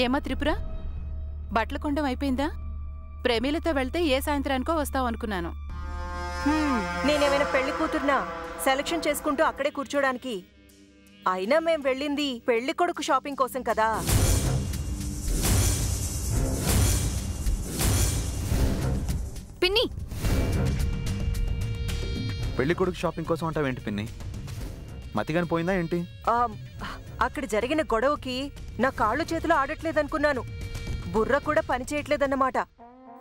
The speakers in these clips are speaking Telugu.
ఏమా త్రిపుర, బట్టల కొండం అయిపోయిందా? ప్రేమిలతో వెళ్తే ఏ సాయంత్రానికో వస్తావనుకున్నాను. నేనేమైనా పెళ్లి కూతుర్నా సెలక్షన్ చేసుకుంటూ అక్కడే కూర్చోడానికి? అయినా మేం వెళ్ళింది పెళ్లి కొడుకు షాపింగ్ కోసం కదా. పిన్ని, పెళ్లి కొడుకు షాపింగ్ కోసం అంటావేంటి పిన్ని? మతిగాని పోయిందా ఏంటి? అక్కడ జరిగిన గొడవకి నా కాళ్ళు చేతులు ఆడట్లేదనుకున్నాను. బుర్ర కూడా పనిచేయట్లేదన్నమాట.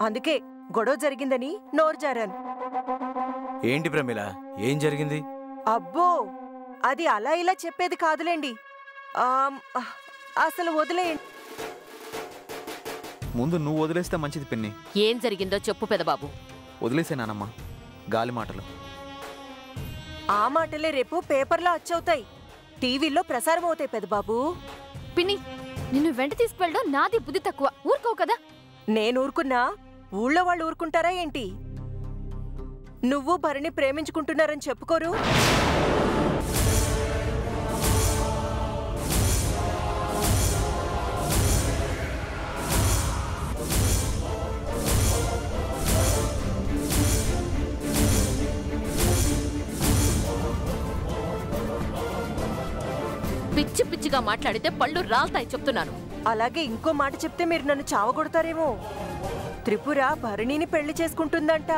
అందుకే గొడవ జరిగిందని నోరు జారాను. ఏంటి ప్రమిళ, ఏం జరిగింది? అబ్బో, అది అలా ఇలా చెప్పేది కాదులేండి. అసలు వదిలేయండి. ముందు నువ్వు వదిలేస్తే మంచిది పిన్ని. ఏం జరిగిందో చెప్పు పెదబాబు. వదిలేసేనానమ్మా, గాలి మాటలు. ఆ మాటలే రేపు పేపర్లో అచ్చవుతాయి, టీవీలో ప్రసారం అవుతాయి పెదబాబు. పిన్ని, నిన్ను వెంట తీసుకువెళ్ళడం నాది బుద్ధి తక్కువ. ఊరుకోవు కదా. నేను ఊరుకున్నా ఊళ్ళో వాళ్ళు ఊరుకుంటారా ఏంటి? నువ్వు భరణి ప్రేమించుకుంటున్నారని చెప్పుకోరు? పిచ్చి పిచ్చిగా మాట్లాడితే పళ్ళు రాల్తాయి చెప్తున్నాను. అలాగే ఇంకో మాట చెప్తే మీరు నన్ను చావగొడతారేమో. త్రిపుర భరణిని పెళ్లి చేసుకుంటుందంట.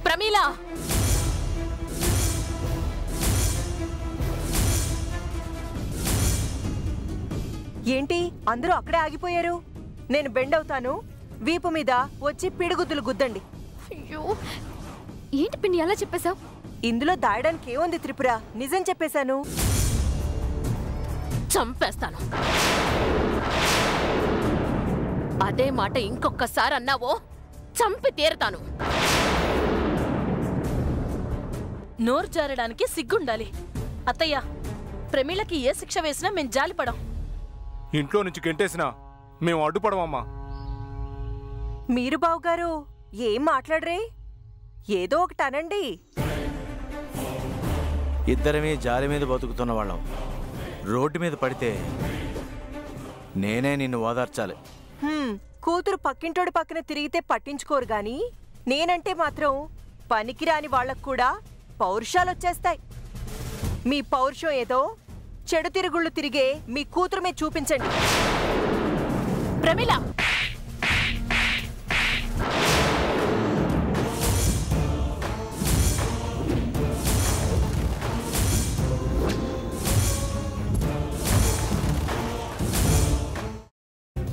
ప్రమీల, ఏంటి అందరూ అక్కడే ఆగిపోయారు? నేను బెండ్ అవుతాను, వీపు మీద వచ్చి పిడుగుద్దులు గుద్దండి. అయ్యో, ఏంటి పిన్ని అలా చెప్పేశావు? ఇందులో దాయడానికి ఏముంది త్రిపుర, నిజం చెప్పేశాను. చంపేస్తాను. అదే మాట ఇంకొకసారి అన్నావో చంపి తీరతాను. నోరు జారడానికి సిగ్గుండాలి. అత్తయ్య, ప్రమీలకి ఏ శిక్ష వేసినా మేం జాలిపడం. ఇంట్లో నుంచి గెంటేసినా మేము అడ్డుపడమమ్మా. మీరు బావుగారు ఏం మాట్లాడరే? ఏదో ఒకటి అనండి. ఇద్దరమే జాలి మీద బతుకుతున్న వాళ్ళం. రోడ్డు మీద పడితే నేనే నిన్ను ఓదార్చాలి. కూతురు పక్కింటోడి పక్కన తిరిగితే పట్టించుకోరు గాని, నేనంటే మాత్రం పనికిరాని వాళ్లకు కూడా పౌరుషాలొచ్చేస్తాయి. మీ పౌరుషం ఏదో చెడు తిరుగుళ్ళు తిరిగే మీ కూతురు మీద చూపించండి. ప్రమీల,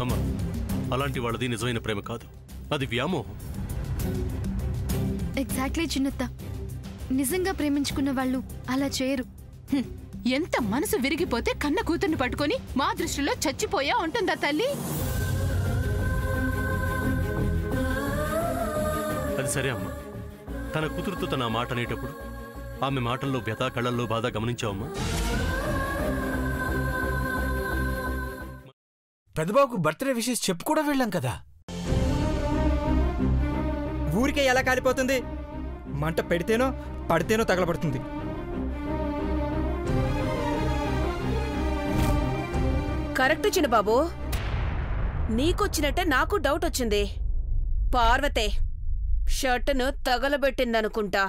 అమ్మా, అలాంటి వాళ్ళది నిజమైన ప్రేమ కాదు, అది వ్యామోహం. ఎగ్జాక్ట్లీ చిన్నత్త, నిజంగా ప్రేమించుకున్న వాళ్ళు అలా చేయరు. ఎంత మనసు విరిగిపోతే కన్న కూతుర్ని పట్టుకొని మా దృష్టిలో చచ్చిపోయా ఉంటుందా తల్లి? అది సరే అమ్మా, తన కూతురుతో తన మాట అనేటప్పుడు ఆమె మాటల్లో వ్యథ, కళ్ళల్లో బాధ గమనించావమ్మా? పెద్దబాబుకు బర్త్డే విషెస్ చెప్పు కూడా వెళ్ళాం కదా. ఊరికే ఎలా కాలిపోతుంది? మంట పెడితేనో పడితేనో తగలబడుతుంది. కరెక్ట్ చిన్నబాబు, నీకొచ్చినట్టే నాకు డౌట్ వచ్చింది. పార్వతే షర్టును తగలబెట్టిందనుకుంటా.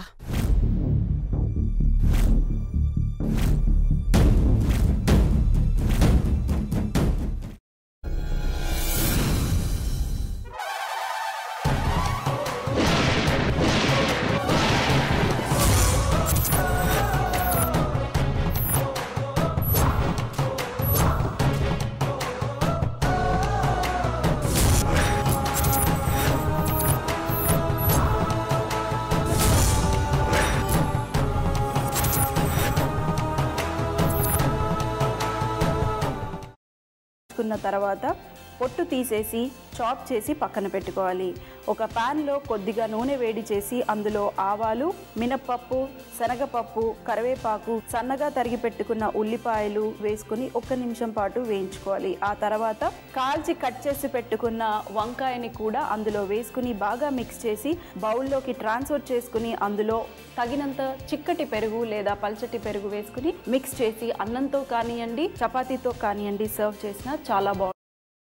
తర్వాత పొట్టు తీసేసి చాప్ చేసి పక్కన పెట్టుకోవాలి. ఒక ప్యాన్లో కొద్దిగా నూనె వేడి చేసి అందులో ఆవాలు, మినప్పప్పు, శనగపప్పు, కరివేపాకు, సన్నగా తరిగి పెట్టుకున్న ఉల్లిపాయలు వేసుకుని 1 నిమిషం పాటు వేయించుకోవాలి. ఆ తర్వాత కాల్చి కట్ చేసి పెట్టుకున్న వంకాయని కూడా అందులో వేసుకుని బాగా మిక్స్ చేసి బౌల్లోకి ట్రాన్స్ఫర్ చేసుకుని అందులో తగినంత చిక్కటి పెరుగు లేదా పల్చటి పెరుగు వేసుకుని మిక్స్ చేసి అన్నంతో కానివ్వండి, చపాతీతో కానివ్వండి సర్వ్ చేసినా చాలా బాగుంటుంది.